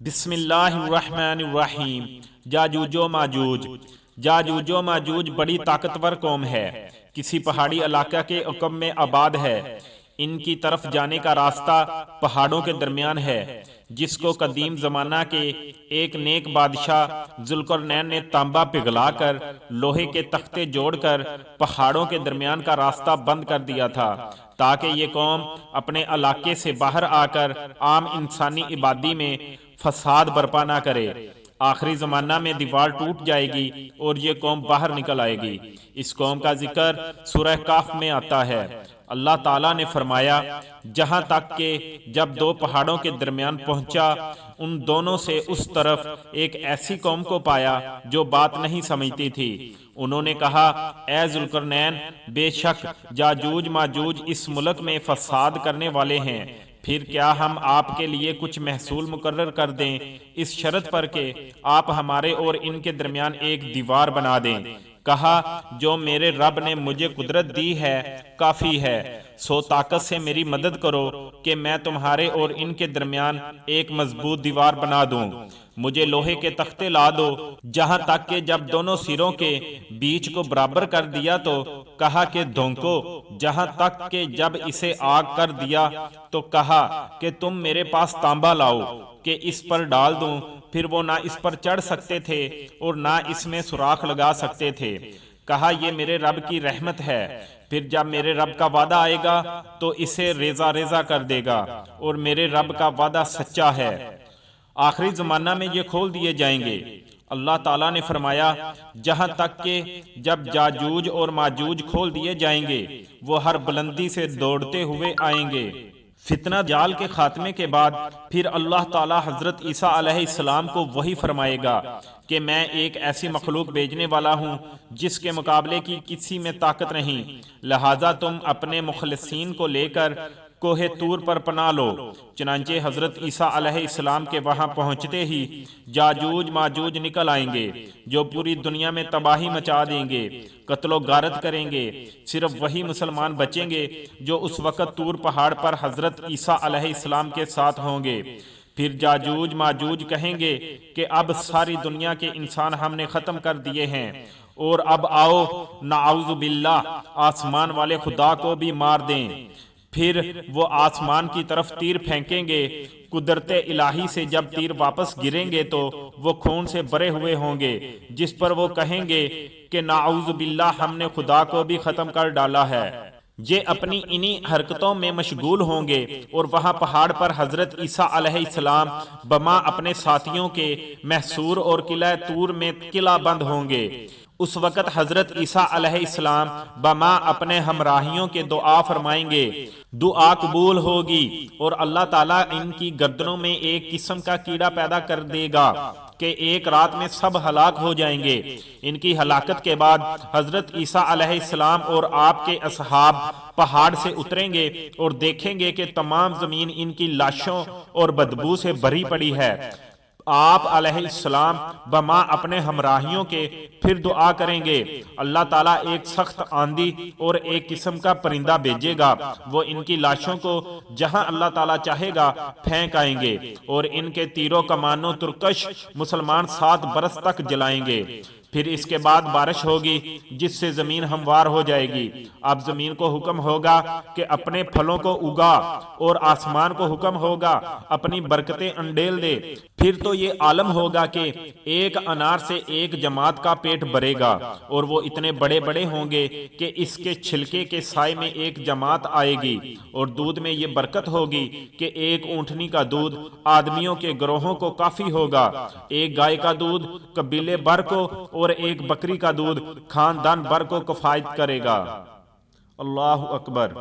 بسم اللہ الرحمن الرحیم۔ یاجوج و ماجوج۔ یاجوج و ماجوج بڑی طاقتور قوم ہے، کسی پہاڑی علاقہ کے عقب میں آباد ہے۔ ان کی طرف جانے کا راستہ پہاڑوں کے درمیان ہے، جس کو قدیم زمانہ کے ایک نیک بادشاہ ذوالقرنین نے تانبا پگھلا کر لوہے کے تختے جوڑ کر پہاڑوں کے درمیان کا راستہ بند کر دیا تھا، تاکہ یہ قوم اپنے علاقے سے باہر آ کر عام انسانی آبادی میں فساد برپا نہ کرے۔ آخری زمانہ میں دیوار ٹوٹ جائے گی اور یہ قوم باہر نکل آئے گی۔ اس قوم کا ذکر سورہ کہف میں آتا ہے۔ اللہ تعالیٰ نے فرمایا، جہاں تک کہ جب دو پہاڑوں کے درمیان پہنچا، ان دونوں سے اس طرف ایک ایسی قوم کو پایا جو بات نہیں سمجھتی تھی۔ انہوں نے کہا، اے ذوالقرنین، بے شک یاجوج ماجوج اس ملک میں فساد کرنے والے ہیں، پھر کیا ہم آپ کے لیے کچھ محصول مقرر کر دیں، اس شرط پر کہ آپ ہمارے اور ان کے درمیان ایک دیوار بنا دیں؟ کہا، جو میرے رب نے مجھے قدرت دی ہے کافی ہے، سو طاقت سے میری مدد کرو کہ میں تمہارے اور ان کے درمیان ایک مضبوط دیوار بنا دوں۔ مجھے لوہے کے تختے لا دو، جہاں تک کہ جب دونوں سروں کے بیچ کو برابر کر دیا تو کہا کہ دھونکو، جہاں تک کہ جب اسے آگ کر دیا تو کہا کہ تم میرے پاس تانبا لاؤ کہ اس پر ڈال دوں۔ پھر وہ نہ اس پر چڑھ سکتے تھے اور نہ اس میں سوراخ لگا سکتے تھے۔ کہا، یہ میرے رب کی رحمت ہے، پھر جب میرے رب کا وعدہ آئے گا تو اسے ریزہ ریزہ کر دے گا، اور میرے رب کا وعدہ سچا ہے۔ آخری زمانہ میں یہ کھول دیے جائیں گے۔ اللہ تعالیٰ نے فرمایا، جہاں تک کہ جب یاجوج اور ماجوج کھول دیے جائیں گے، وہ ہر بلندی سے دوڑتے ہوئے آئیں گے۔ فتنہ جال کے خاتمے کے بعد پھر اللہ تعالیٰ حضرت عیسیٰ علیہ السلام کو وہی فرمائے گا کہ میں ایک ایسی مخلوق بھیجنے والا ہوں جس کے مقابلے کی کسی میں طاقت نہیں، لہٰذا تم اپنے مخلصین کو لے کر کوہ طور پر پناہ لو۔ چنانچہ حضرت عیسیٰ علیہ السلام کے وہاں پہنچتے ہی یاجوج ماجوج نکل آئیں گے، جو پوری دنیا میں تباہی مچا دیں گے، قتل و غارت کریں گے۔ صرف وہی مسلمان بچیں گے جو اس وقت طور پہاڑ پر حضرت عیسیٰ علیہ السلام کے ساتھ ہوں گے۔ پھر یاجوج ماجوج کہیں گے کہ اب ساری دنیا کے انسان ہم نے ختم کر دیے ہیں، اور اب آؤ نعوذ باللہ آسمان والے خدا کو بھی مار دیں۔ پھر وہ آسمان کی طرف تیر پھینکیں گے، قدرت الہی سے جب تیر واپس گریں گے تو وہ خون سے بھرے ہوئے ہوں گے، جس پر وہ کہیں گے کہ نعوذ باللہ ہم نے خدا کو بھی ختم کر ڈالا ہے۔ یہ اپنی انہی حرکتوں میں مشغول ہوں گے، اور وہاں پہاڑ پر حضرت عیسیٰ علیہ السلام بما اپنے ساتھیوں کے محصور اور قلعہ طور میں قلعہ بند ہوں گے۔ اس وقت حضرت عیسیٰ علیہ السلام بما اپنے ہمراہیوں کے دعا فرمائیں گے، دعا قبول ہوگی، اور اللہ تعالیٰ ان کی گردنوں میں ایک قسم کا کیڑا پیدا کر دے گا کہ ایک رات میں سب ہلاک ہو جائیں گے۔ ان کی ہلاکت کے بعد حضرت عیسیٰ علیہ السلام اور آپ کے اصحاب پہاڑ سے اتریں گے اور دیکھیں گے کہ تمام زمین ان کی لاشوں اور بدبو سے بھری پڑی ہے۔ آپ علیہ السلام بما اپنے ہمراہیوں کے پھر دعا کریں گے، اللہ تعالیٰ ایک سخت آندھی اور ایک قسم کا پرندہ بھیجے گا، وہ ان کی لاشوں کو جہاں اللہ تعالیٰ چاہے گا پھینک آئیں گے، اور ان کے تیروں کمانوں ترکش مسلمان 7 برس تک جلائیں گے۔ پھر اس کے بعد بارش ہوگی جس سے زمین ہموار ہو جائے گی۔ اب زمین کو حکم ہوگا کہ اپنے پھلوں کو اگا، اور آسمان کو حکم ہوگا اپنی برکتیں انڈیل دے۔ پھر تو یہ عالم ہوگا کہ ایک انار سے ایک جماعت کا پیٹ بھرے گا، اور وہ اتنے بڑے بڑے ہوں گے کہ اس کے چھلکے کے سائے میں ایک جماعت آئے گی، اور دودھ میں یہ برکت ہوگی کہ ایک اونٹنی کا دودھ آدمیوں کے گروہوں کو کافی ہوگا، ایک گائے کا دودھ قبیلے بھر کو، اور ایک بکری کا دودھ خاندان بھر کو کفایت کرے گا۔ اللہ اکبر۔